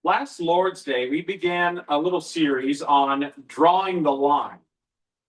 Last Lord's Day, we began a little series on drawing the line.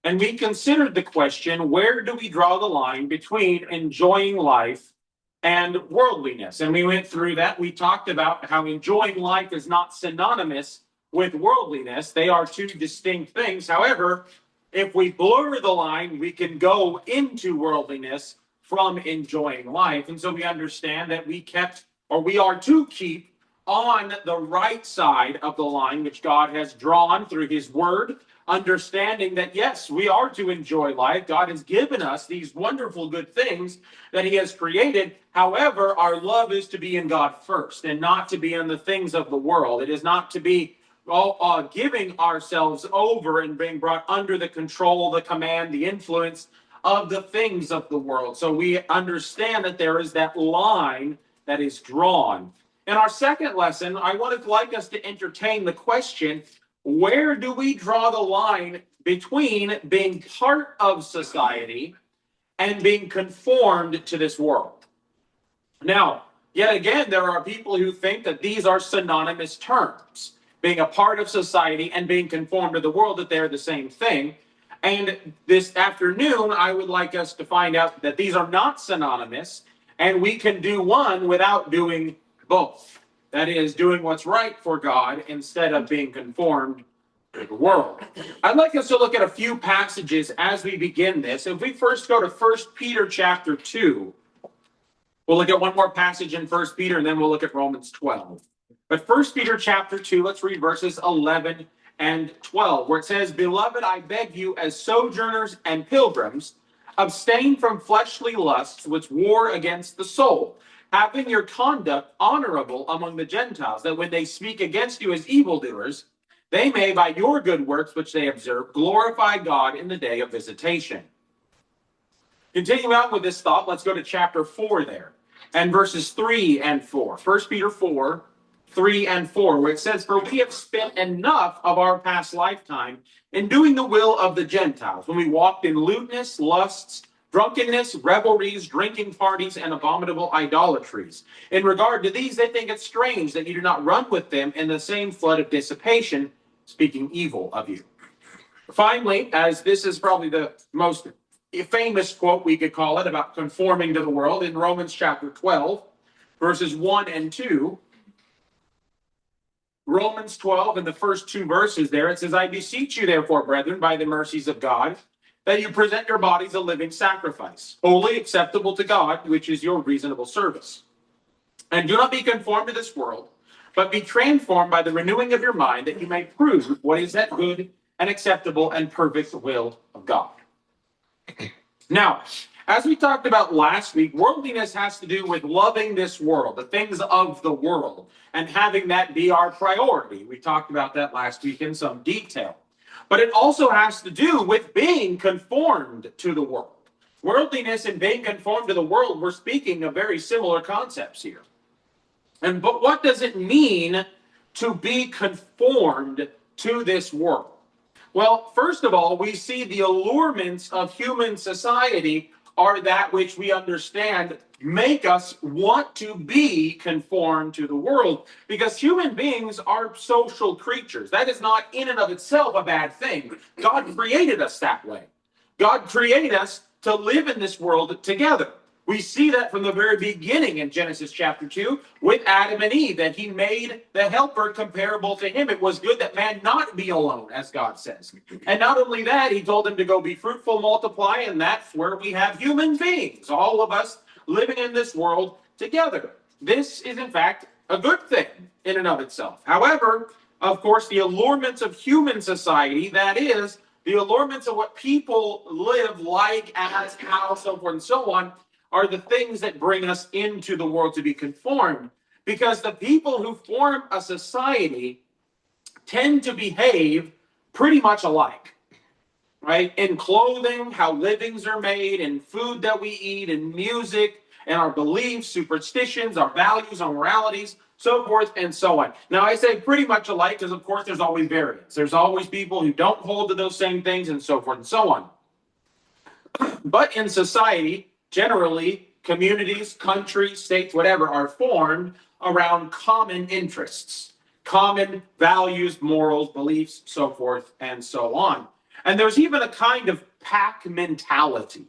And we considered the question, where do we draw the line between enjoying life and worldliness? And we went through that. We talked about how enjoying life is not synonymous with worldliness. They are two distinct things. However, if we blur the line, we can go into worldliness from enjoying life. And so we understand that we are to keep on the right side of the line, which God has drawn through his word, understanding that, yes, we are to enjoy life. God has given us these wonderful good things that he has created. However, our love is to be in God first and not to be in the things of the world. It is not to be giving ourselves over and being brought under the control, the command, the influence of the things of the world. So we understand that there is that line that is drawn. In our second lesson, I would like us to entertain the question, where do we draw the line between being part of society and being conformed to this world? Now, yet again, there are people who think that these are synonymous terms, being a part of society and being conformed to the world, that they're the same thing. And this afternoon, I would like us to find out that these are not synonymous, and we can do one without doing both. That is, doing what's right for God instead of being conformed to the world. I'd like us to look at a few passages as we begin this. If we first go to 1 Peter chapter 2, we'll look at one more passage in 1 Peter, and then we'll look at Romans 12. But 1 Peter chapter 2, let's read verses 11 and 12, where it says, "Beloved, I beg you, as sojourners and pilgrims, abstain from fleshly lusts which war against the soul, having your conduct honorable among the Gentiles, that when they speak against you as evildoers, they may, by your good works which they observe, glorify God in the day of visitation." Continuing on with this thought, let's go to chapter 4 there, and verses 3 and 4. 1 Peter 4, 3 and 4, where it says, "For we have spent enough of our past lifetime in doing the will of the Gentiles, when we walked in lewdness, lusts, drunkenness, revelries, drinking parties, and abominable idolatries. In regard to these, they think it strange that you do not run with them in the same flood of dissipation, speaking evil of you." Finally, as this is probably the most famous quote, we could call it, about conforming to the world, in Romans chapter 12, verses 1 and 2, Romans 12, in the first two verses there, it says, "I beseech you, therefore, brethren, by the mercies of God, that you present your bodies a living sacrifice, wholly acceptable to God, which is your reasonable service. And do not be conformed to this world, but be transformed by the renewing of your mind, that you may prove what is that good and acceptable and perfect will of God." Now, as we talked about last week, worldliness has to do with loving this world, the things of the world, and having that be our priority. We talked about that last week in some detail. But it also has to do with being conformed to the world. Worldliness and being conformed to the world, we're speaking of very similar concepts here. But what does it mean to be conformed to this world? Well, first of all, we see the allurements of human society are that which we understand make us want to be conformed to the world, because human beings are social creatures. That is not in and of itself a bad thing. God created us that way. God created us to live in this world together. We see that from the very beginning in Genesis chapter 2 with Adam and Eve, that he made the helper comparable to him. It was good that man not be alone, as God says. And not only that, he told him to go be fruitful, multiply, and that's where we have human beings, all of us living in this world together. This is, in fact, a good thing in and of itself. However, of course, the allurements of human society, that is, the allurements of what people live like, as, how, so forth and so on, are the things that bring us into the world to be conformed. Because the people who form a society tend to behave pretty much alike, right? In clothing, how livings are made, in food that we eat, in music, and our beliefs, superstitions, our values, our moralities, so forth and so on. Now, I say pretty much alike because, of course, there's always variance. There's always people who don't hold to those same things and so forth and so on. But in society, generally, communities, countries, states, whatever, are formed around common interests. common values, morals, beliefs, so forth and so on. And there's even a kind of pack mentality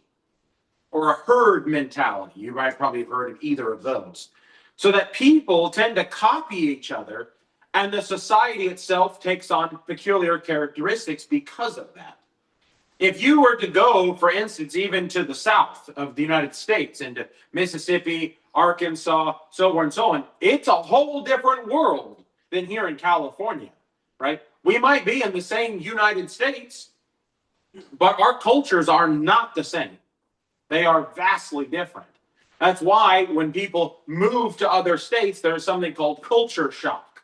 or a herd mentality. You might probably have heard of either of those. So that people tend to copy each other, and the society itself takes on peculiar characteristics because of that. If you were to go, for instance, even to the south of the United States, into Mississippi, Arkansas, so on and so on, it's a whole different world than here in California, right? We might be in the same United States, but our cultures are not the same. They are vastly different. That's why when people move to other states, there's something called culture shock,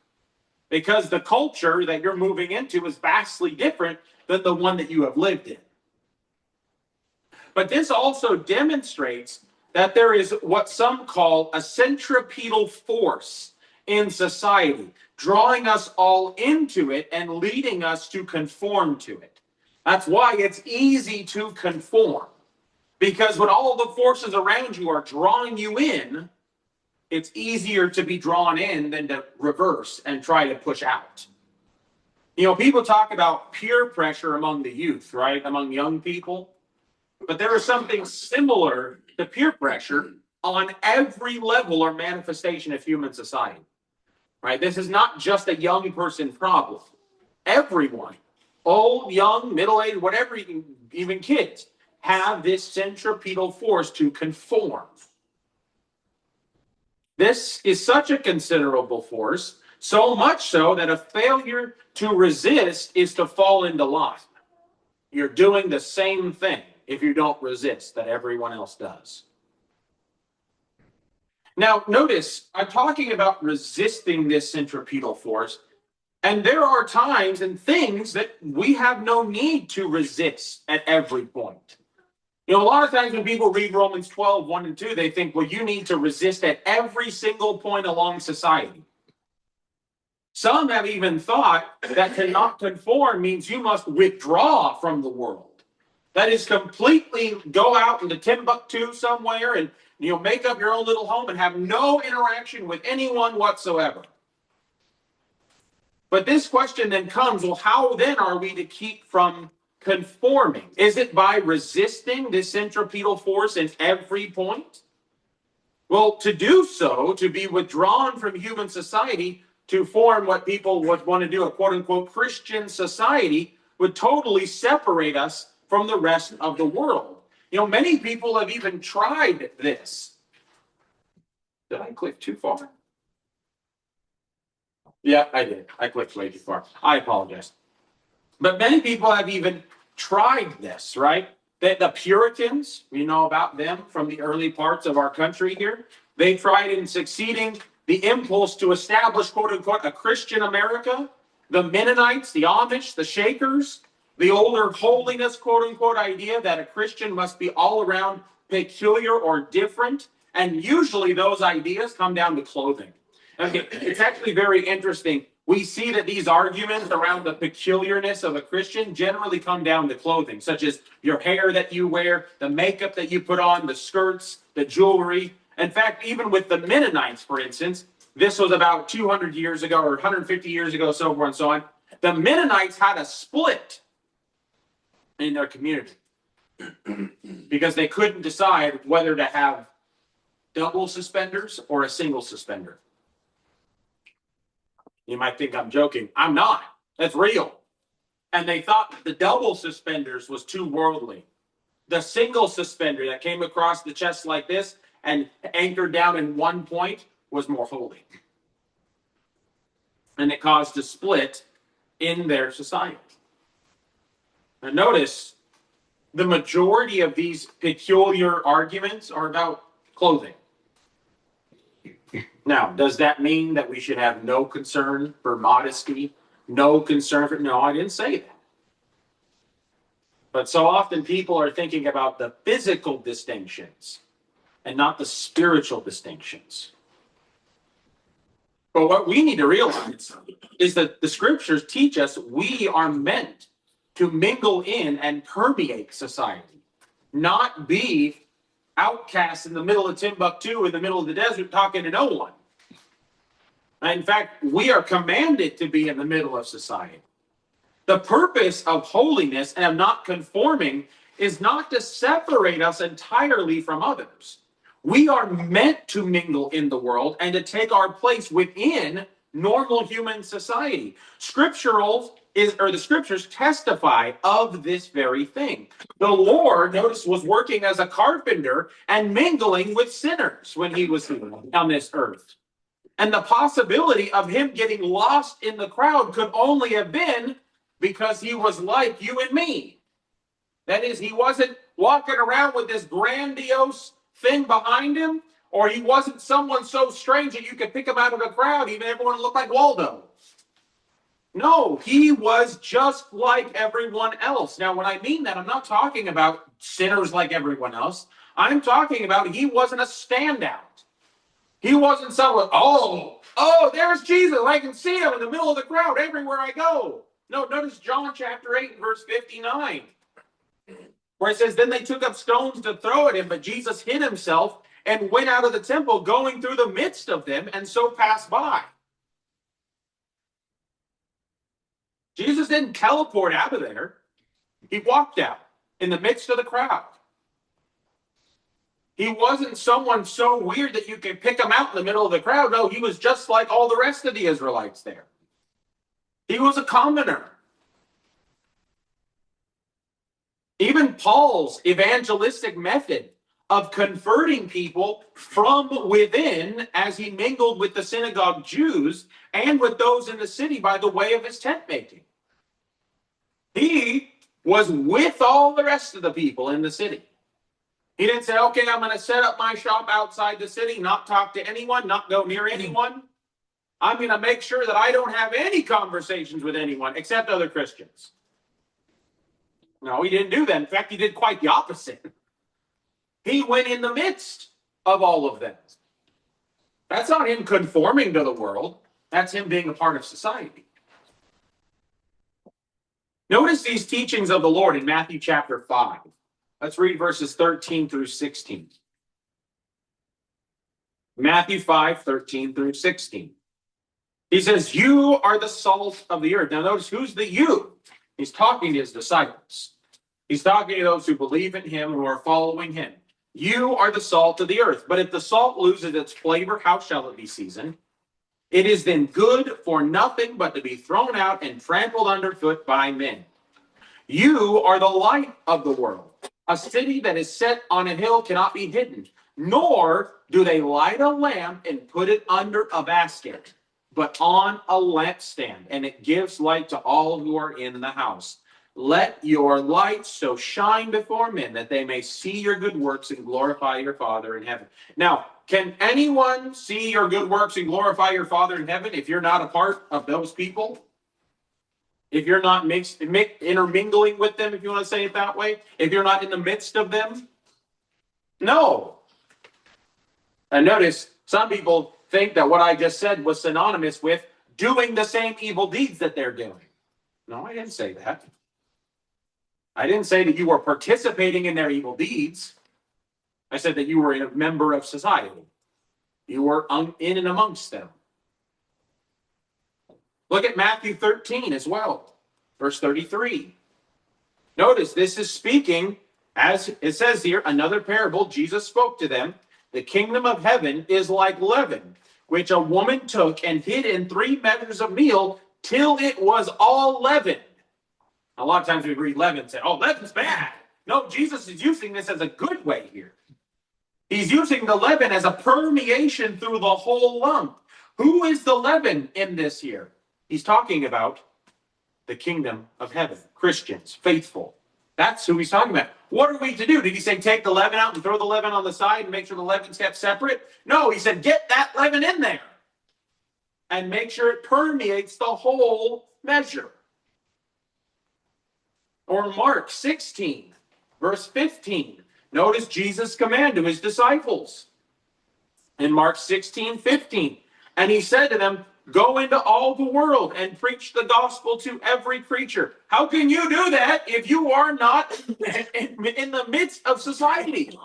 because the culture that you're moving into is vastly different than the one that you have lived in. But this also demonstrates that there is what some call a centripetal force in society, drawing us all into it and leading us to conform to it. That's why it's easy to conform, because when all the forces around you are drawing you in, it's easier to be drawn in than to reverse and try to push out. You know, people talk about peer pressure among the youth, right? Among young people. But there is something similar to peer pressure on every level or manifestation of human society, right? This is not just a young person problem. Everyone, old, young, middle-aged, whatever, even kids, have this centripetal force to conform. This is such a considerable force, so much so that a failure to resist is to fall into line. You're doing the same thing if you don't resist that everyone else does. Now, notice I'm talking about resisting this centripetal force, and there are times and things that we have no need to resist at every point. You know, a lot of times when people read Romans 12, 1 and 2, they think, well, you need to resist at every single point along society. Some have even thought that to not conform means you must withdraw from the world. That is, completely go out into Timbuktu somewhere and, you know, make up your own little home and have no interaction with anyone whatsoever. But this question then comes, well, how then are we to keep from conforming? Is it by resisting this centripetal force in every point? Well, to do so, to be withdrawn from human society, to form what people would want to do, a quote-unquote Christian society, would totally separate us from the rest of the world. You know, many people have even tried this. Did I click too far? Yeah, I did. I clicked way too far. I apologize. But many people have even tried this, right? The Puritans, we know about them from the early parts of our country here. They tried in succeeding the impulse to establish, quote unquote, a Christian America. The Mennonites, the Amish, the Shakers, the older holiness, quote unquote, idea that a Christian must be all around peculiar or different. And usually those ideas come down to clothing. Okay, it's actually very interesting. We see that these arguments around the peculiarness of a Christian generally come down to clothing, such as your hair that you wear, the makeup that you put on, the skirts, the jewelry. In fact, even with the Mennonites, for instance, this was about 200 years ago or 150 years ago, so forth and so on. The Mennonites had a split in their community because they couldn't decide whether to have double suspenders or a single suspender. You might think I'm joking. I'm not. That's real. And they thought the double suspenders was too worldly. The single suspender that came across the chest like this and anchored down in one point was more holy. And it caused a split in their society. Now notice, the majority of these peculiar arguments are about clothing. Now, does that mean that we should have no concern for modesty? No concern for... No, I didn't say that. But so often people are thinking about the physical distinctions and not the spiritual distinctions. But what we need to realize is that the scriptures teach us we are meant to mingle in and permeate society, not be outcasts in the middle of Timbuktu, in the middle of the desert, talking to no one. In fact, we are commanded to be in the middle of society. The purpose of holiness and of not conforming is not to separate us entirely from others. We are meant to mingle in the world and to take our place within normal human society. The scriptures testify of this very thing. The Lord, notice, was working as a carpenter and mingling with sinners when he was on this earth. And the possibility of him getting lost in the crowd could only have been because he was like you and me. That is, he wasn't walking around with this grandiose thing behind him, or he wasn't someone so strange that you could pick him out of the crowd, even everyone looked like Waldo. No, he was just like everyone else. Now, when I mean that, I'm not talking about sinners like everyone else. I'm talking about he wasn't a standout. He wasn't someone, oh, there's Jesus. I can see him in the middle of the crowd everywhere I go. No, notice John chapter 8 and verse 59, where it says, then they took up stones to throw at him, but Jesus hid himself and went out of the temple, going through the midst of them, and so passed by. Jesus didn't teleport out of there. He walked out in the midst of the crowd. He wasn't someone so weird that you could pick him out in the middle of the crowd. No, he was just like all the rest of the Israelites there. He was a commoner. Even Paul's evangelistic method of converting people from within as he mingled with the synagogue Jews and with those in the city by the way of his tent making. He was with all the rest of the people in the city. He didn't say, okay, I'm going to set up my shop outside the city, not talk to anyone, not go near anyone. I'm going to make sure that I don't have any conversations with anyone except other Christians. No, he didn't do that. In fact, he did quite the opposite. He went in the midst of all of them. That's not him conforming to the world. That's him being a part of society. Notice these teachings of the Lord in Matthew chapter 5. Let's read verses 13 through 16. Matthew 5, 13 through 16. He says, you are the salt of the earth. Now notice, who's the you? He's talking to his disciples. He's talking to those who believe in him, who are following him. You are the salt of the earth. But if the salt loses its flavor, how shall it be seasoned? It is then good for nothing but to be thrown out and trampled underfoot by men. You are the light of the world. A city that is set on a hill cannot be hidden, nor do they light a lamp and put it under a basket, but on a lampstand, and it gives light to all who are in the house. Let your light so shine before men that they may see your good works and glorify your Father in heaven. Now, can anyone see your good works and glorify your Father in heaven if you're not a part of those people? If you're not intermingling with them, if you want to say it that way, if you're not in the midst of them? No. And notice, some people think that what I just said was synonymous with doing the same evil deeds that they're doing. No, I didn't say that. I didn't say that you were participating in their evil deeds. I said that you were a member of society. You were in and amongst them. Look at Matthew 13 as well, verse 33. Notice this is speaking, as it says here, another parable. Jesus spoke to them. The kingdom of heaven is like leaven, which a woman took and hid in 3 measures of meal till it was all leavened. A lot of times we read leaven and say, oh, leaven's bad. No, Jesus is using this as a good way here. He's using the leaven as a permeation through the whole lump. Who is the leaven in this here? He's talking about the kingdom of heaven, Christians, faithful. That's who he's talking about. What are we to do? Did he say take the leaven out and throw the leaven on the side and make sure the leaven's kept separate? No, he said get that leaven in there and make sure it permeates the whole measure. Or Mark 16, verse 15. Notice Jesus' command to his disciples. In Mark 16, 15. And he said to them, go into all the world and preach the gospel to every creature. How can you do that if you are not in the midst of society?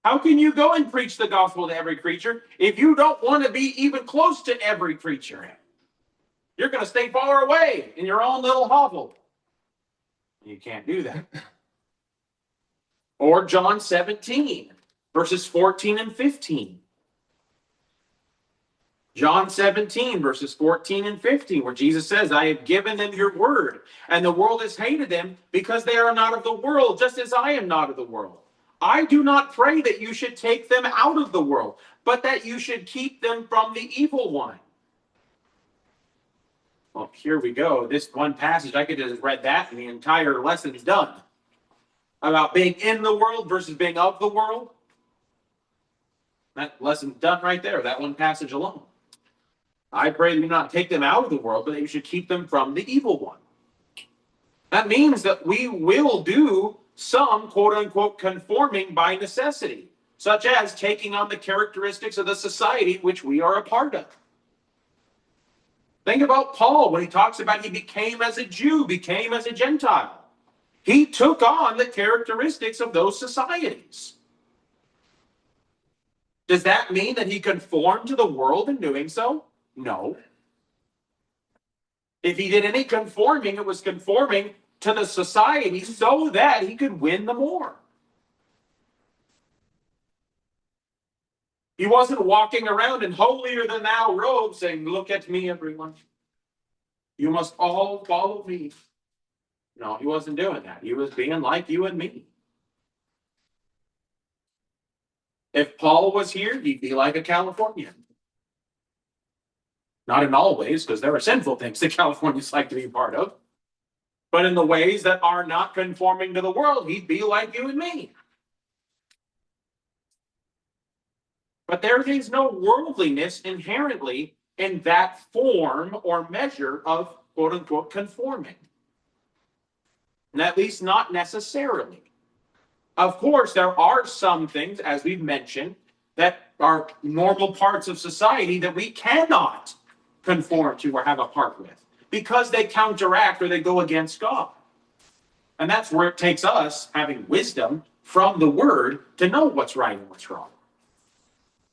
How can you go and preach the gospel to every creature if you don't want to be even close to every creature? You're going to stay far away in your own little hovel. You can't do that. Or John 17, verses 14 and 15. John 17, verses 14 and 15, where Jesus says, I have given them your word, and the world has hated them because they are not of the world, just as I am not of the world. I do not pray that you should take them out of the world, but that you should keep them from the evil one. Well, here we go. This one passage, I could have read that and the entire lesson is done. About being in the world versus being of the world. That lesson's done right there, that one passage alone. I pray that you not take them out of the world, but that you should keep them from the evil one. That means that we will do some quote-unquote conforming by necessity, such as taking on the characteristics of the society which we are a part of. Think about Paul when he talks about he became as a Jew, became as a Gentile. He took on the characteristics of those societies. Does that mean that he conformed to the world in doing so? No. If he did any conforming, it was conforming to the society so that he could win them more. He wasn't walking around in holier than thou robes saying, look at me, everyone. You must all follow me. No, he wasn't doing that. He was being like you and me. If Paul was here, he'd be like a Californian. Not in all ways, because there are sinful things that Californians like to be part of. But in the ways that are not conforming to the world, he'd be like you and me. But there is no worldliness inherently in that form or measure of quote-unquote conforming. And at least not necessarily. Of course, there are some things, as we've mentioned, that are normal parts of society that we cannot conform to or have a part with because they counteract or they go against God. And that's where it takes us having wisdom from the Word to know what's right and what's wrong.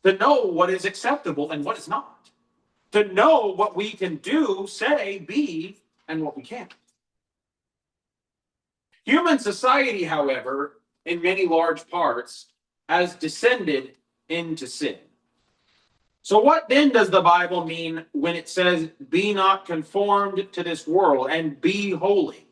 To know what is acceptable and what is not. To know what we can do, say, be, and what we can't. Human society, however, in many large parts, has descended into sin. So what then does the Bible mean when it says, be not conformed to this world and be holy?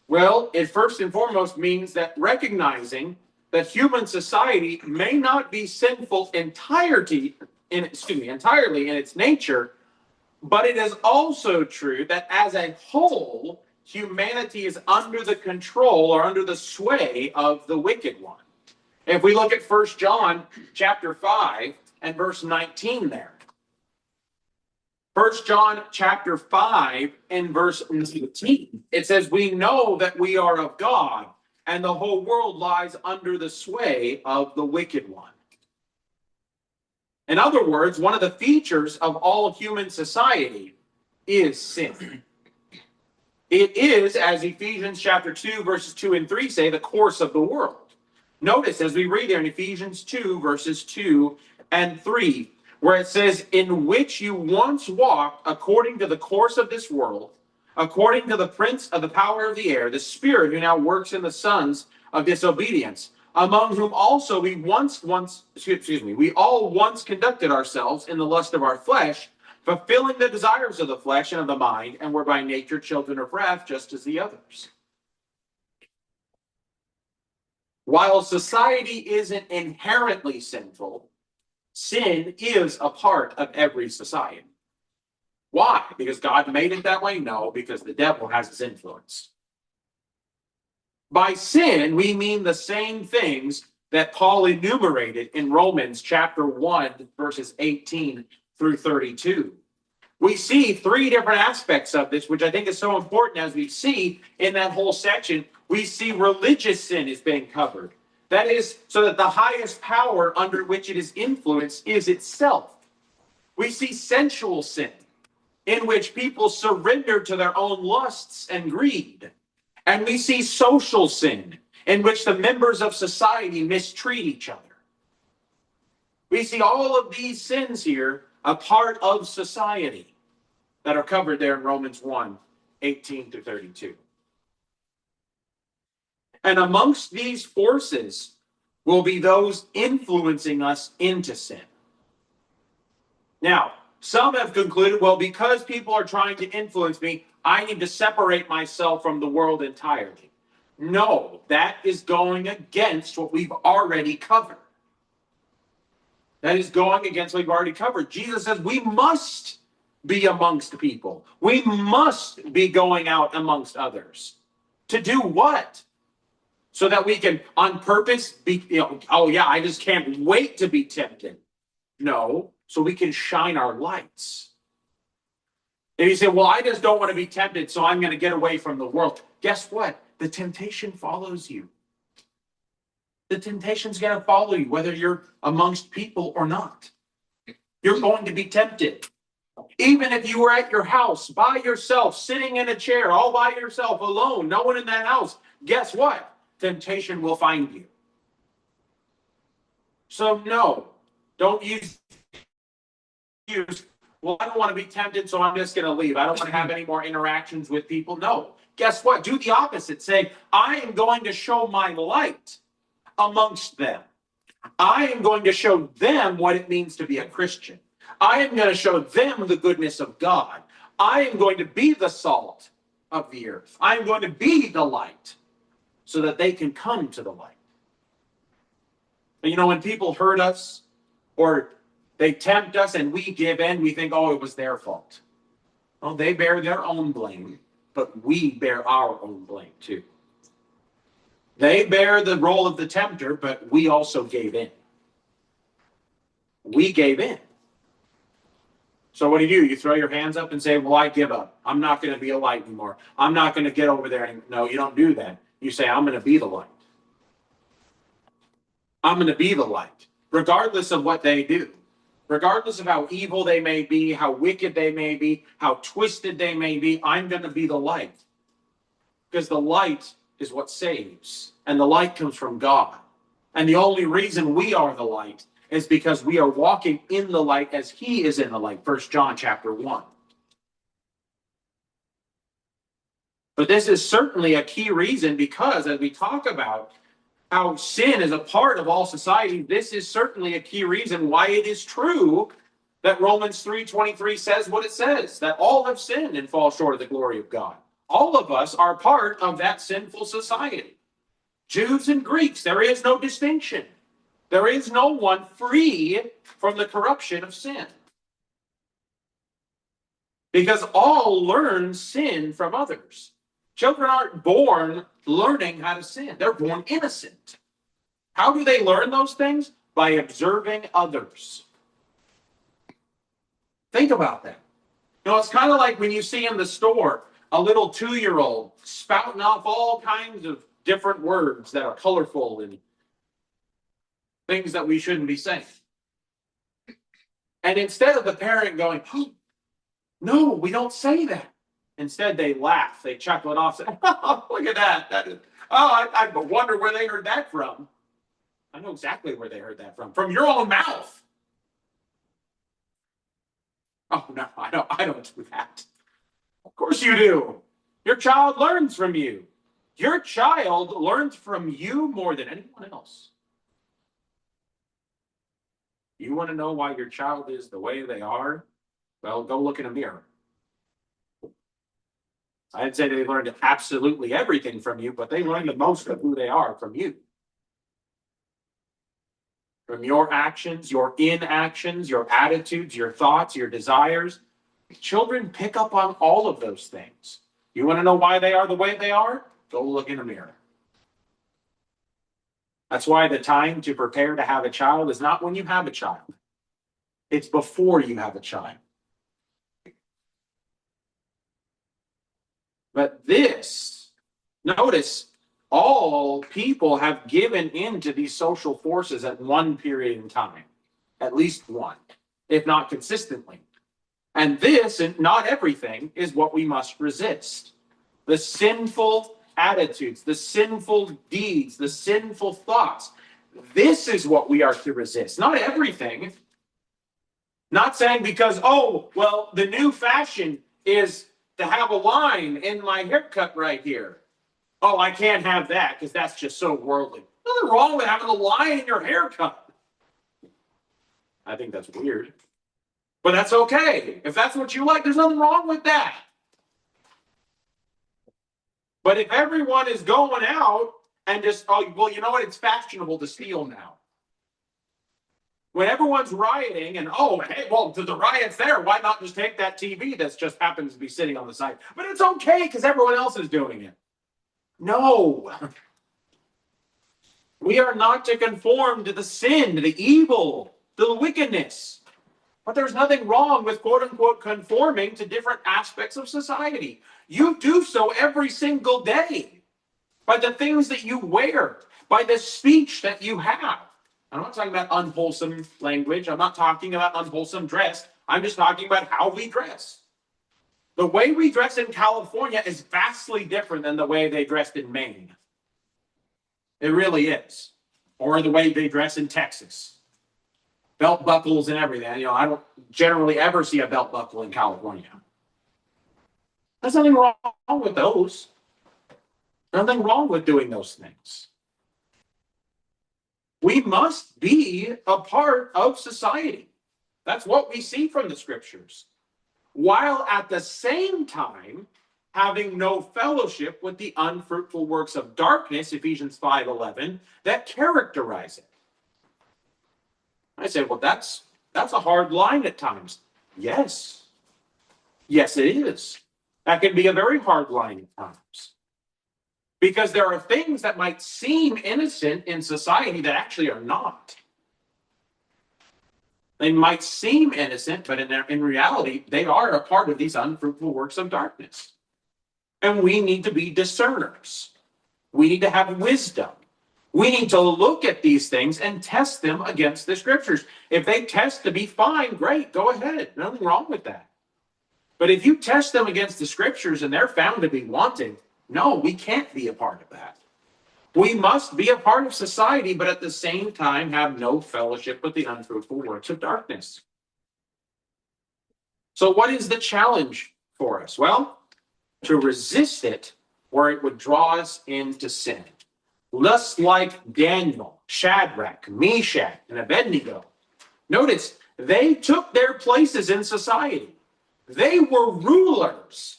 Well, it first and foremost means that recognizing that human society may not be sinful entirely in its nature, but it is also true that as a whole, humanity is under the control or under the sway of the wicked one. If we look at 1 John chapter 5 and verse 19 there. 1 John chapter 5 and verse 19, it says, we know that we are of God, and the whole world lies under the sway of the wicked one. In other words, one of the features of all human society is sin. It is, as Ephesians chapter 2, verses 2 and 3 say, the course of the world. Notice as we read there in Ephesians 2, verses 2 and 3, where it says, in which you once walked according to the course of this world, according to the prince of the power of the air, the spirit who now works in the sons of disobedience, among whom also we all once conducted ourselves in the lust of our flesh, fulfilling the desires of the flesh and of the mind, and were by nature children of wrath, just as the others. While society isn't inherently sinful, sin is a part of every society. Why? Because God made it that way? No, because the devil has his influence. By sin, we mean the same things that Paul enumerated in Romans chapter 1, verses 18 through 32. We see three different aspects of this, which I think is so important. As we see in that whole section, we see religious sin is being covered. That is, so that the highest power under which it is influenced is itself. We see sensual sin, in which people surrender to their own lusts and greed. And we see social sin, in which the members of society mistreat each other. We see all of these sins here, a part of society, that are covered there in Romans 1:18-32. And amongst these forces will be those influencing us into sin. Now, some have concluded, well, because people are trying to influence me, I need to separate myself from the world entirely. No, that is going against what we've already covered. That is going against what we've already covered. Jesus says we must be amongst people. We must be going out amongst others. To do what? So that we can, on purpose, be, oh yeah, I just can't wait to be tempted. No, so we can shine our lights. If you say, well, I just don't want to be tempted, so I'm going to get away from the world. Guess what? The temptation follows you. The temptation's going to follow you, whether you're amongst people or not. You're going to be tempted. Even if you were at your house, by yourself, sitting in a chair, all by yourself, alone, no one in that house, guess what? Temptation will find you. So no, don't use, well, I don't want to be tempted, so I'm just going to leave. I don't want to have any more interactions with people. No. Guess what? Do the opposite. Say, I am going to show my light amongst them. I am going to show them what it means to be a Christian. I am going to show them the goodness of God. I am going to be the salt of the earth. I am going to be the light so that they can come to the light. But when people hurt us or they tempt us and we give in, we think, oh, it was their fault. Well, they bear their own blame, but we bear our own blame too. They bear the role of the tempter, but we also gave in. We gave in. So what do? You throw your hands up and say, well, I give up. I'm not going to be a light anymore. I'm not going to get over there anymore. No, you don't do that. You say, I'm going to be the light. I'm going to be the light, regardless of what they do. Regardless of how evil they may be, how wicked they may be, how twisted they may be, I'm going to be the light. Because the light is what saves. And the light comes from God. And the only reason we are the light is because we are walking in the light as he is in the light. 1 John chapter 1. But this is certainly a key reason because as we talk about how sin is a part of all society, this is certainly a key reason why it is true that Romans 3:23 says what it says, that all have sinned and fall short of the glory of God. All of us are part of that sinful society. Jews and Greeks, there is no distinction. There is no one free from the corruption of sin. Because all learn sin from others. Children aren't born learning how to sin. They're born innocent. How do they learn those things? By observing others. Think about that. It's kind of like when you see in the store a little 2-year-old spouting off all kinds of different words that are colorful and things that we shouldn't be saying. And instead of the parent going, oh, no, we don't say that. Instead, they laugh. They chuckle it off. Say, oh, look at that. I wonder where they heard that from. I know exactly where they heard that from. From your own mouth. Oh, no, I don't do that. Of course you do. Your child learns from you. Your child learns from you more than anyone else. You want to know why your child is the way they are? Well, go look in a mirror. I'd say they learned absolutely everything from you, but they learn the most of who they are from you. From your actions, your inactions, your attitudes, your thoughts, your desires. Children pick up on all of those things. You want to know why they are the way they are? Go look in a mirror. That's why the time to prepare to have a child is not when you have a child. It's before you have a child. But this, notice, all people have given in to these social forces at one period in time. At least one, if not consistently. And this, and not everything, is what we must resist. The sinful attitudes, the sinful deeds, the sinful thoughts. This is what we are to resist. Not everything. Not saying because, oh, well, the new fashion is to have a line in my haircut right here. Oh, I can't have that because that's just so worldly. Nothing wrong with having a line in your haircut. I think that's weird. But that's okay. If that's what you like, there's nothing wrong with that. But if everyone is going out and just, oh, well, you know what? It's fashionable to steal now. When everyone's rioting and, oh, hey, well, to the riots there, why not just take that TV that just happens to be sitting on the side? But it's okay because everyone else is doing it. No. We are not to conform to the sin, to the evil, to the wickedness. But there's nothing wrong with, quote unquote, conforming to different aspects of society. You do so every single day by the things that you wear, by the speech that you have. I'm not talking about unwholesome language. I'm not talking about unwholesome dress. I'm just talking about how we dress. The way we dress in California is vastly different than the way they dressed in Maine. It really is. Or the way they dress in Texas. Belt buckles and everything. You know, I don't generally ever see a belt buckle in California. There's nothing wrong with those. Nothing wrong with doing those things. We must be a part of society. That's what we see from the scriptures. While at the same time having no fellowship with the unfruitful works of darkness, Ephesians 5:11, that characterize it. I say, well, that's a hard line at times. Yes. Yes, it is. That can be a very hard line at times. Because there are things that might seem innocent in society that actually are not. They might seem innocent, but in reality, they are a part of these unfruitful works of darkness. And we need to be discerners. We need to have wisdom. We need to look at these things and test them against the scriptures. If they test to be fine, great, go ahead. Nothing wrong with that. But if you test them against the scriptures and they're found to be wanting, no, we can't be a part of that. We must be a part of society, but at the same time have no fellowship with the unfruitful works of darkness. So what is the challenge for us? Well, to resist it where it would draw us into sin. Just like Daniel, Shadrach, Meshach, and Abednego. Notice, they took their places in society. They were rulers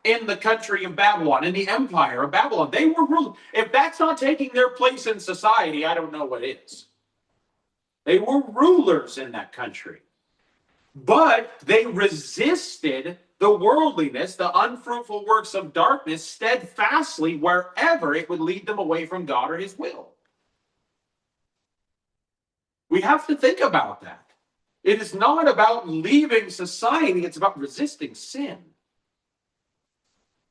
in the country of Babylon, in the empire of Babylon. They were rulers. If that's not taking their place in society, I don't know what is. They were rulers in that country. But they resisted the worldliness, the unfruitful works of darkness, steadfastly wherever it would lead them away from God or his will. We have to think about that. It is not about leaving society, it's about resisting sin.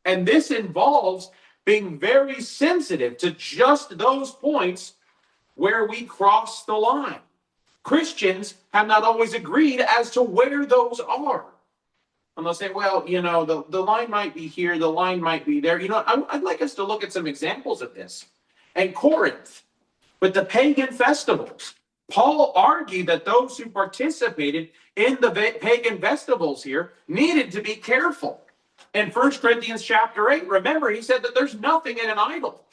And this involves being very sensitive to just those points where we cross the line. Christians have not always agreed as to where those are. And they'll say, well, you know, the line might be here, the line might be there. You know, I'd like us to look at some examples of this. And Corinth, with the pagan festivals, Paul argued that those who participated in the pagan festivals here needed to be careful. In 1 Corinthians chapter 8, remember, he said that there's nothing in an idol.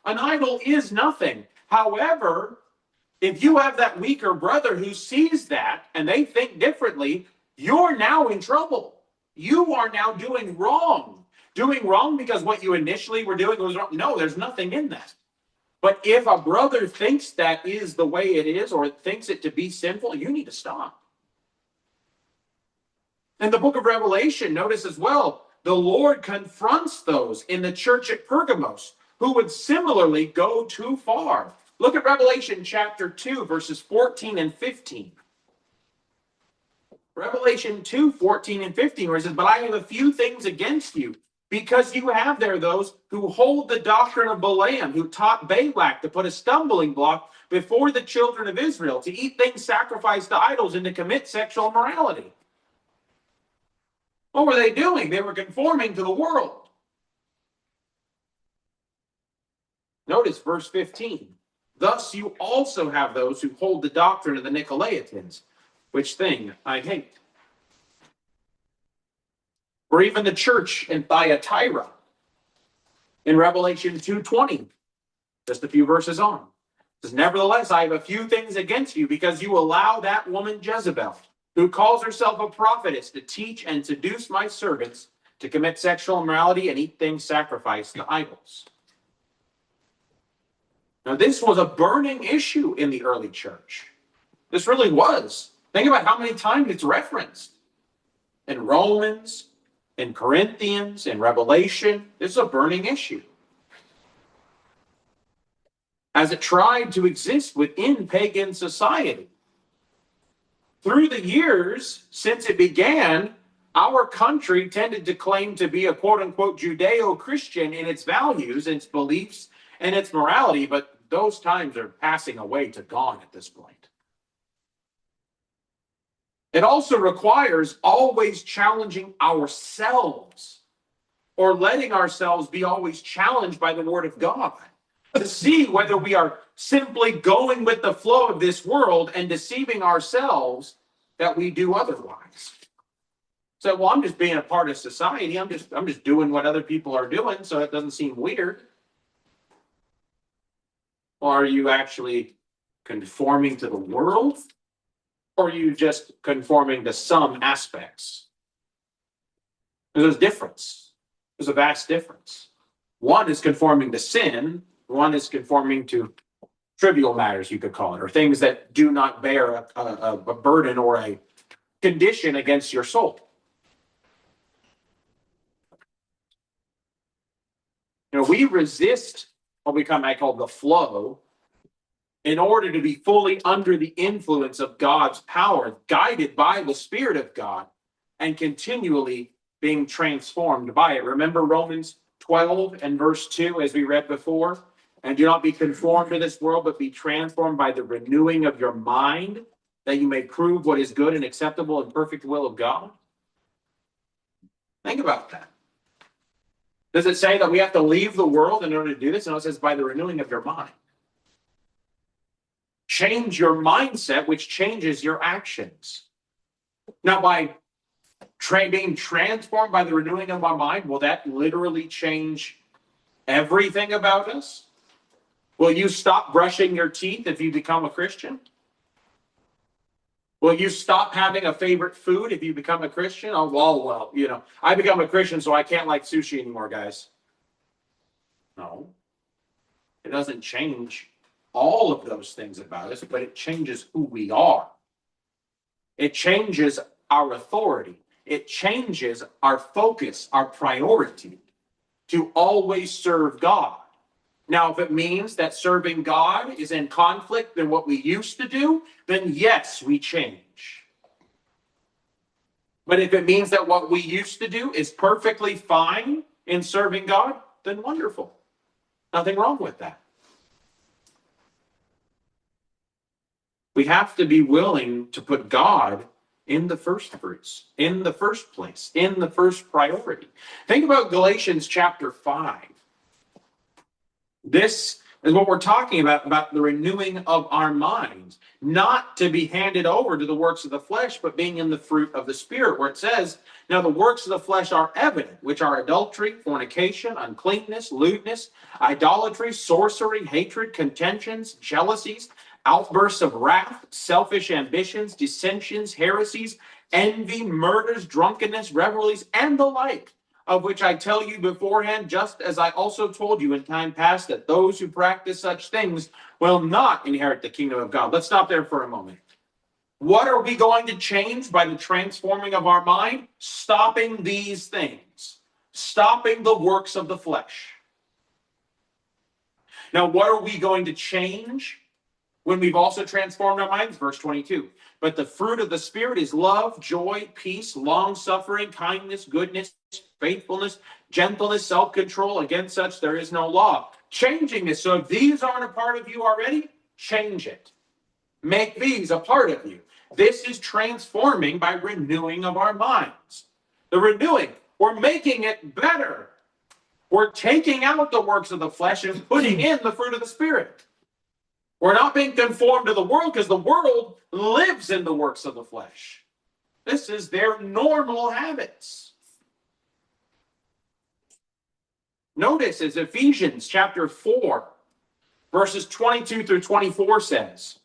An idol is nothing. However, if you have that weaker brother who sees that and they think differently, you're now in trouble. You are now doing wrong. Doing wrong because what you initially were doing was wrong. No, there's nothing in that. But if a brother thinks that is the way it is or thinks it to be sinful, you need to stop. In the book of Revelation, notice as well, the Lord confronts those in the church at Pergamos who would similarly go too far. Look at Revelation chapter 2, verses 14 and 15. Revelation 2, 14 and 15, where it says, but I have a few things against you, because you have there those who hold the doctrine of Balaam, who taught Balak to put a stumbling block before the children of Israel, to eat things sacrificed to idols and to commit sexual immorality. What were they doing? They were conforming to the world. Notice verse 15. Thus you also have those who hold the doctrine of the Nicolaitans, which thing I hate. Or even the church in Thyatira in Revelation 2:20, just a few verses on. It says, nevertheless, I have a few things against you because you allow that woman Jezebel, who calls herself a prophetess, to teach and seduce my servants to commit sexual immorality and eat things sacrificed to idols. Now, this was a burning issue in the early church. This really was. Think about how many times it's referenced. In Romans, in Corinthians, in Revelation, this is a burning issue. As it tried to exist within pagan society. Through the years, since it began, our country tended to claim to be a quote-unquote Judeo-Christian in its values, its beliefs, and its morality, but those times are passing away to gone at this point. It also requires always challenging ourselves, or letting ourselves be always challenged by the Word of God, to see whether we are simply going with the flow of this world and deceiving ourselves that we do otherwise. So, well, I'm just being a part of society. I'm just doing what other people are doing, so it doesn't seem weird. Or are you actually conforming to the world? Or are you just conforming to some aspects? There's a difference. There's a vast difference. One is conforming to sin. One is conforming to trivial matters, you could call it, or things that do not bear a burden or a condition against your soul. We resist what I call the flow, in order to be fully under the influence of God's power, guided by the Spirit of God, and continually being transformed by it. Remember Romans 12 and verse 2, as we read before? And do not be conformed to this world, but be transformed by the renewing of your mind, that you may prove what is good and acceptable and perfect will of God. Think about that. Does it say that we have to leave the world in order to do this? No, it says by the renewing of your mind. Change your mindset, which changes your actions. Now, by being transformed by the renewing of our mind, will that literally change everything about us? Will you stop brushing your teeth if you become a Christian? Will you stop having a favorite food if you become a Christian? Oh, well, I become a Christian, so I can't like sushi anymore, guys. No. It doesn't change all of those things about us, but it changes who we are. It changes our authority. It changes our focus, our priority to always serve God. Now, if it means that serving God is in conflict than what we used to do, then yes, we change. But if it means that what we used to do is perfectly fine in serving God, then wonderful. Nothing wrong with that. We have to be willing to put God in the first fruits, in the first place, in the first priority. Think about Galatians chapter 5. This is what we're talking about the renewing of our minds, not to be handed over to the works of the flesh, but being in the fruit of the Spirit, where it says, now the works of the flesh are evident, which are adultery, fornication, uncleanness, lewdness, idolatry, sorcery, hatred, contentions, jealousies, outbursts of wrath, selfish ambitions, dissensions, heresies, envy, murders, drunkenness, revelries, and the like, of which I tell you beforehand, just as I also told you in time past, that those who practice such things will not inherit the kingdom of God. Let's stop there for a moment. What are we going to change by the transforming of our mind? Stopping these things. Stopping the works of the flesh. Now, what are we going to change when we've also transformed our minds? Verse 22. But the fruit of the Spirit is love, joy, peace, long-suffering, kindness, goodness, faithfulness, gentleness, self-control. Against such there is no law. Changing this. So if these aren't a part of you already, change it. Make these a part of you. This is transforming by renewing of our minds. The renewing, we're making it better. We're taking out the works of the flesh and putting in the fruit of the Spirit. We're not being conformed to the world because the world lives in the works of the flesh. This is their normal habits. Notice as Ephesians chapter 4, verses 22 through 24 says,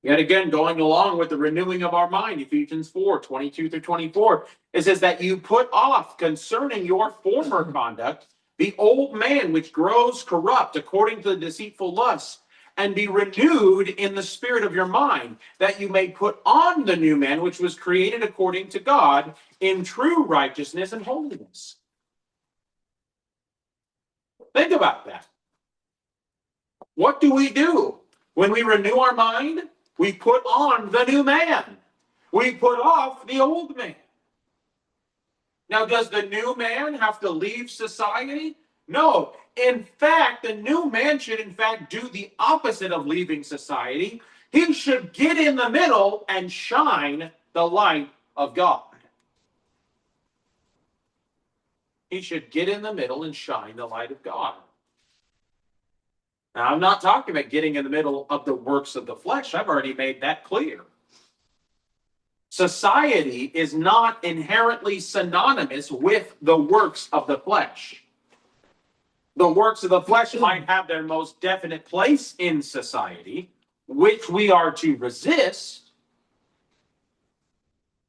yet again, going along with the renewing of our mind, Ephesians 4, 22 through 24, it says that you put off concerning your former conduct the old man which grows corrupt according to the deceitful lusts, and be renewed in the spirit of your mind, that you may put on the new man which was created according to God in true righteousness and holiness. Think about that. What do we do when we renew our mind? We put on the new man. We put off the old man. Now, does the new man have to leave society? No. In fact, the new man should, in fact, do the opposite of leaving society. He should get in the middle and shine the light of God. He should get in the middle and shine the light of God. Now, I'm not talking about getting in the middle of the works of the flesh. I've already made that clear. Society is not inherently synonymous with the works of the flesh. The works of the flesh might have their most definite place in society, which we are to resist,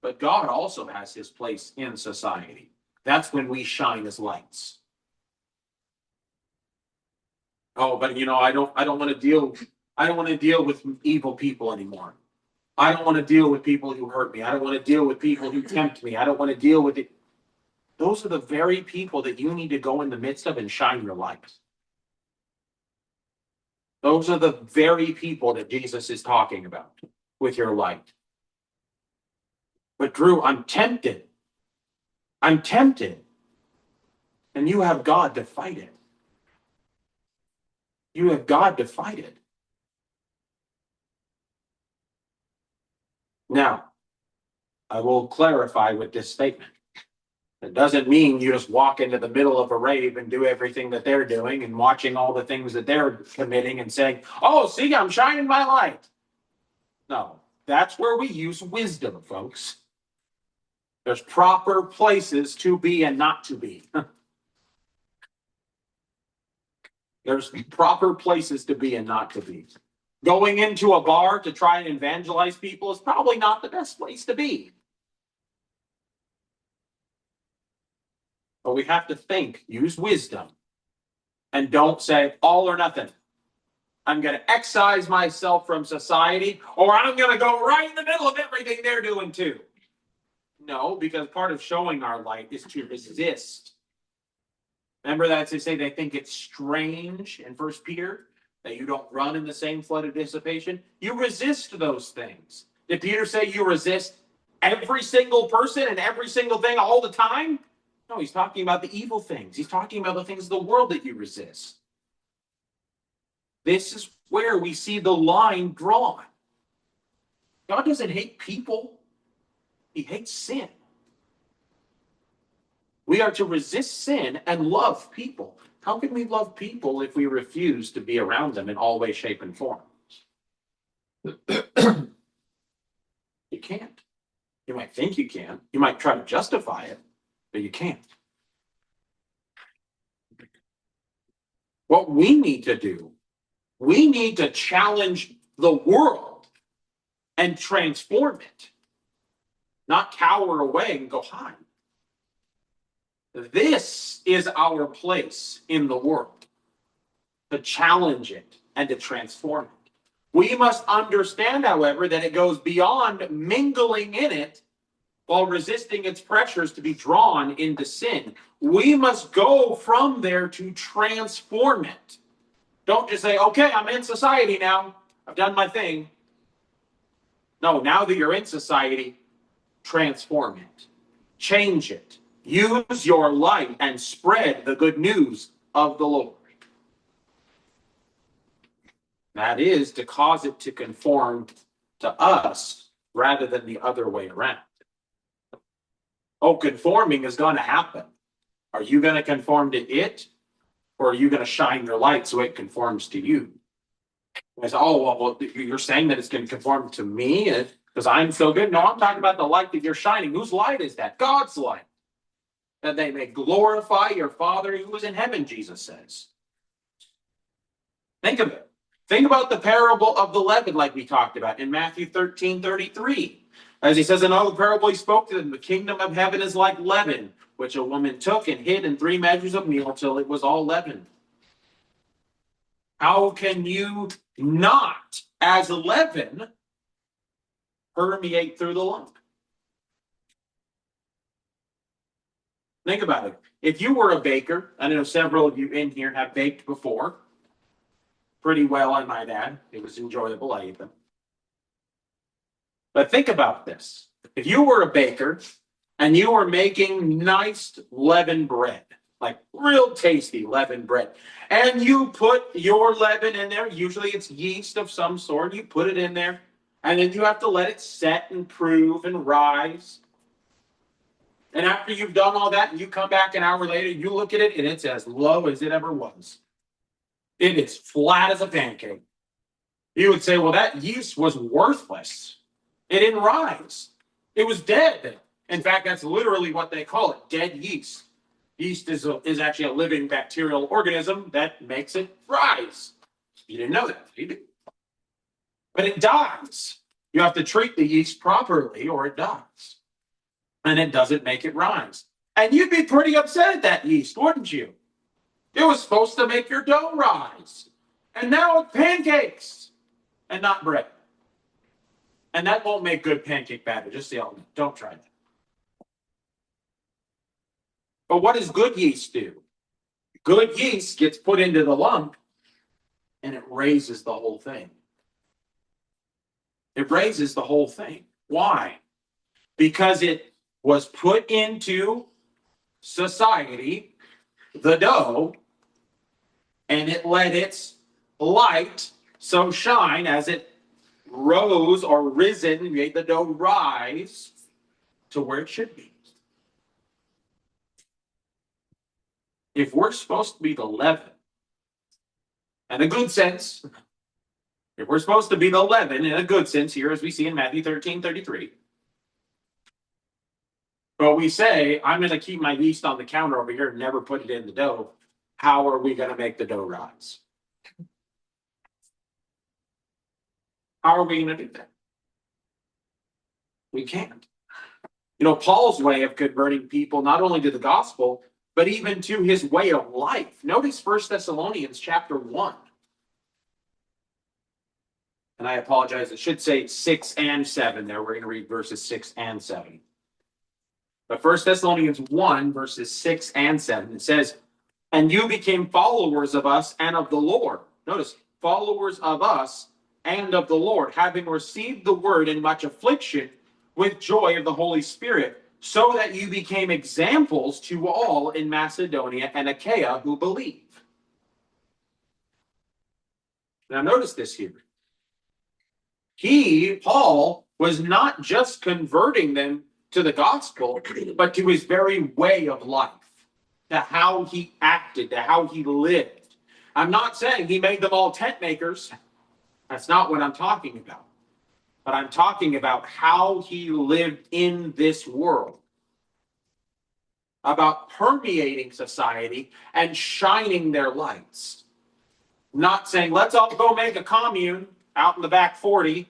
but God also has his place in society. That's when we shine as lights. Oh, but I don't want to deal with evil people anymore. I don't want to deal with people who hurt me. I don't want to deal with people who tempt me. I don't want to deal with it. Those are the very people that you need to go in the midst of and shine your light. Those are the very people that Jesus is talking about with your light. But Drew, I'm tempted. I'm tempted. And you have God to fight it. You have God to fight it. Now, I will clarify with this statement. It doesn't mean you just walk into the middle of a rave and do everything that they're doing and watching all the things that they're committing and saying, oh, see, I'm shining my light. No, that's where we use wisdom, folks. There's proper places to be and not to be. There's proper places to be and not to be. Going into a bar to try and evangelize people is probably not the best place to be. But we have to think, use wisdom, and don't say all or nothing. I'm going to excise myself from society, or I'm going to go right in the middle of everything they're doing too. No, because part of showing our light is to resist. Remember that they say they think it's strange in 1 Peter that you don't run in the same flood of dissipation? You resist those things. Did Peter say you resist every single person and every single thing all the time? No, he's talking about the evil things. He's talking about the things of the world that you resist. This is where we see the line drawn. God doesn't hate people. He hates sin. We are to resist sin and love people. How can we love people if we refuse to be around them in all ways, shape, and form? You can't. You might think you can. You might try to justify it, but you can't. What we need to do, we need to challenge the world and transform it, not cower away and go hide. This is our place in the world, to challenge it and to transform it. We must understand, however, that it goes beyond mingling in it while resisting its pressures to be drawn into sin. We must go from there to transform it. Don't just say, okay, I'm in society now. I've done my thing. No, now that you're in society, transform it. Change it. Use your light and spread the good news of the Lord. That is to cause it to conform to us rather than the other way around. Oh, conforming is going to happen. Are you going to conform to it, or are you going to shine your light so it conforms to you? I said, oh, well, you're saying that it's going to conform to me because I'm so good? No, I'm talking about the light that you're shining. Whose light is that? God's light. That they may glorify your Father who is in heaven, Jesus says. Think of it. Think about the parable of the leaven, like we talked about in Matthew 13:33. As he says, in all the parable he spoke to them, the kingdom of heaven is like leaven, which a woman took and hid in 3 measures of meal till it was all leavened. How can you not, as leaven, permeate through the lump? Think about it. If you were a baker, I know several of you in here have baked before. Pretty well, I might add. It was enjoyable. I ate them. But think about this. If you were a baker and you were making nice leavened bread, like real tasty leavened bread, and you put your leaven in there, usually it's yeast of some sort, you put it in there, and then you have to let it set and prove and rise. And after you've done all that, and you come back an hour later, you look at it, and it's as low as it ever was. It is flat as a pancake. You would say, well, that yeast was worthless. It didn't rise. It was dead. In fact, that's literally what they call it, dead yeast. Yeast is actually a living bacterial organism that makes it rise. You didn't know that, did you? But it dies. You have to treat the yeast properly or it dies. And it doesn't make it rise. And you'd be pretty upset at that yeast, wouldn't you? It was supposed to make your dough rise. And now it's pancakes and not bread. And that won't make good pancake batter, just the element. Don't try that. But what does good yeast do? Good yeast gets put into the lump and it raises the whole thing. It raises the whole thing. Why? Because it was put into society, the dough, and it let its light so shine as it rose or risen, made the dough rise to where it should be. If we're supposed to be the leaven, in a good sense, if we're supposed to be the leaven in a good sense here, as we see in Matthew 13:33, but we say, I'm going to keep my yeast on the counter over here and never put it in the dough, how are we going to make the dough rise? How are we going to do that? We can't. You know, Paul's way of converting people not only to the gospel, but even to his way of life. Notice 1 Thessalonians chapter 1. And I apologize, it should say 6 and 7 there. We're going to read verses 6 and 7. But 1 Thessalonians 1, verses 6 and 7, it says, and you became followers of us and of the Lord. Notice, followers of us and of the Lord, having received the word in much affliction with joy of the Holy Spirit, so that you became examples to all in Macedonia and Achaia who believe. Now notice this here. Paul, was not just converting them to the gospel, but to his very way of life, to how he acted, to how he lived. I'm not saying he made them all tent makers. That's not what I'm talking about. But I'm talking about how he lived in this world, about permeating society and shining their lights. Not saying, let's all go make a commune out in the back 40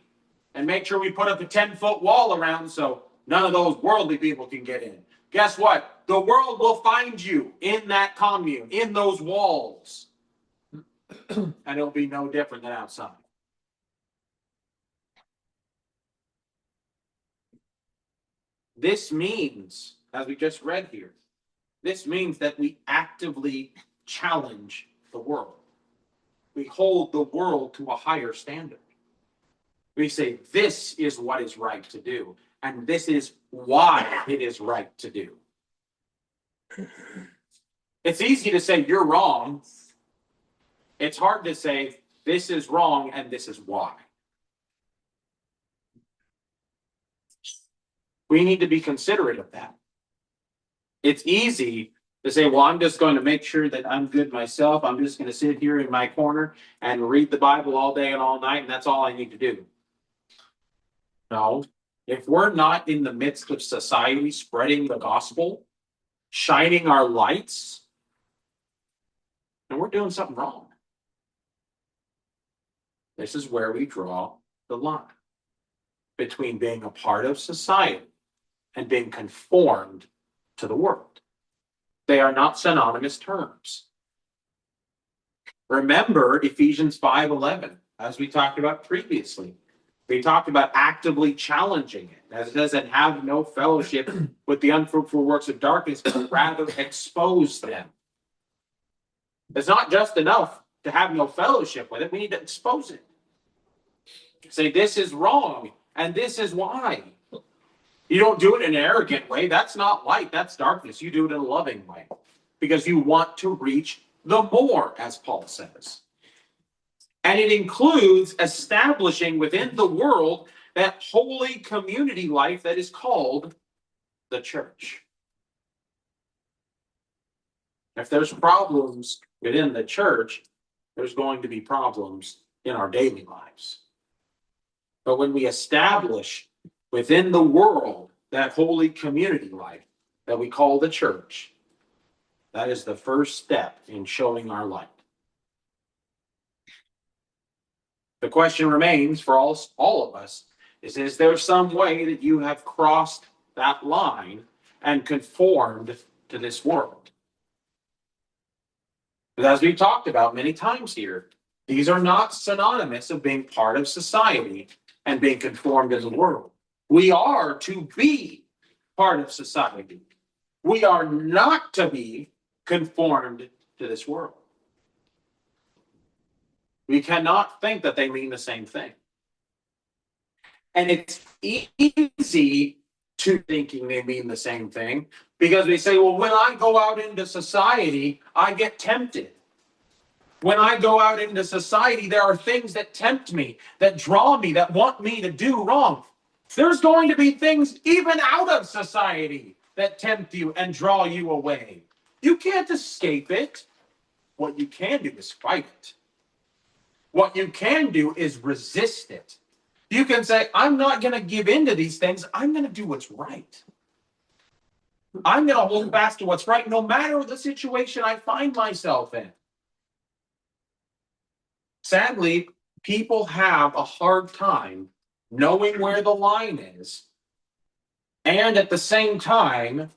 and make sure we put up a 10-foot wall around so none of those worldly people can get in. Guess what? The world will find you in that commune, in those walls. And it'll be no different than outside. This means, as we just read here, this means that we actively challenge the world. We hold the world to a higher standard. We say, this is what is right to do, and this is why it is right to do. It's easy to say, you're wrong. It's hard to say, this is wrong, and this is why. We need to be considerate of that. It's easy To say, well, I'm just going to make sure that I'm good myself. I'm just going to sit here in my corner and read the Bible all day and all night, and that's all I need to do. No. If we're not in the midst of society spreading the gospel, shining our lights, then we're doing something wrong. This is where we draw the line between being a part of society and being conformed to the world. They are not synonymous terms. Remember Ephesians 5:11, as we talked about previously. We talked about actively challenging it, as it says, and have no fellowship with the unfruitful works of darkness, but rather expose them. It's not just enough to have no fellowship with it, we need to expose it. Say, this is wrong, and this is why. You don't do it in an arrogant way. That's not light, that's darkness. You do it in a loving way, because you want to reach the more, as Paul says. And it includes establishing within the world that holy community life that is called the church. If there's problems within the church, there's going to be problems in our daily lives. But when we establish within the world that holy community life that we call the church, that is the first step in showing our light. The question remains for all of us is there some way that you have crossed that line and conformed to this world? But as we've talked about many times here, these are not synonymous of being part of society and being conformed to the world. We are to be part of society. We are not to be conformed to this world. We cannot think that they mean the same thing. And it's easy to thinking they mean the same thing because we say, well, when I go out into society, I get tempted. When I go out into society, there are things that tempt me, that draw me, that want me to do wrong. There's going to be things even out of society that tempt you and draw you away. You can't escape it. What you can do is fight it. What you can do is resist it. You can say, I'm not going to give in to these things. I'm going to do what's right. I'm going to hold fast to what's right, no matter the situation I find myself in. Sadly, people have a hard time knowing where the line is, and at the same time,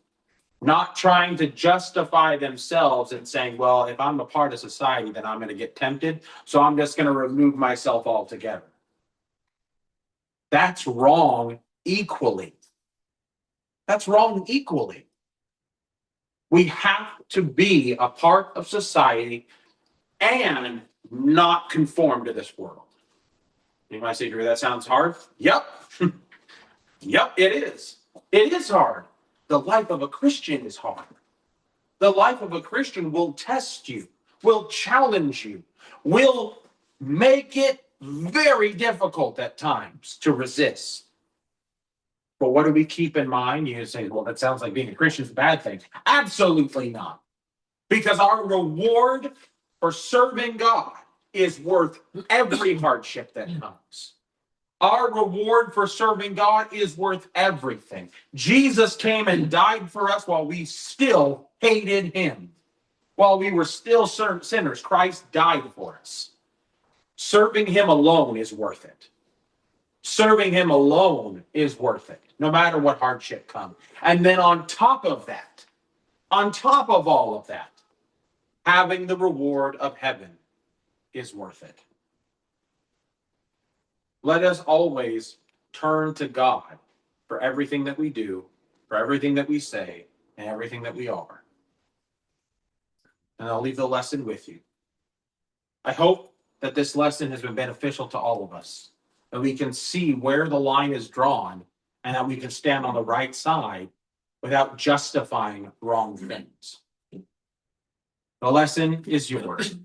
not trying to justify themselves and saying, well, if I'm a part of society, then I'm going to get tempted, so I'm just going to remove myself altogether. That's wrong equally. That's wrong equally. We have to be a part of society and not conform to this world. You might say, Drew, that sounds hard. Yep. Yep, it is. It is hard. The life of a Christian is hard. The life of a Christian will test you, will challenge you, will make it very difficult at times to resist. But what do we keep in mind? You say, well, that sounds like being a Christian is a bad thing. Absolutely not. Because our reward for serving God is worth every hardship that comes. Our reward for serving God is worth everything. Jesus came and died for us while we still hated him. While we were still sinners, Christ died for us. Serving him alone is worth it. Serving him alone is worth it, no matter what hardship comes. And then on top of that, on top of all of that, having the reward of heaven is worth it. Let us always turn to God for everything that we do, for everything that we say, and everything that we are. And I'll leave the lesson with you. I hope that this lesson has been beneficial to all of us, that we can see where the line is drawn, and that we can stand on the right side without justifying wrong things. The lesson is yours.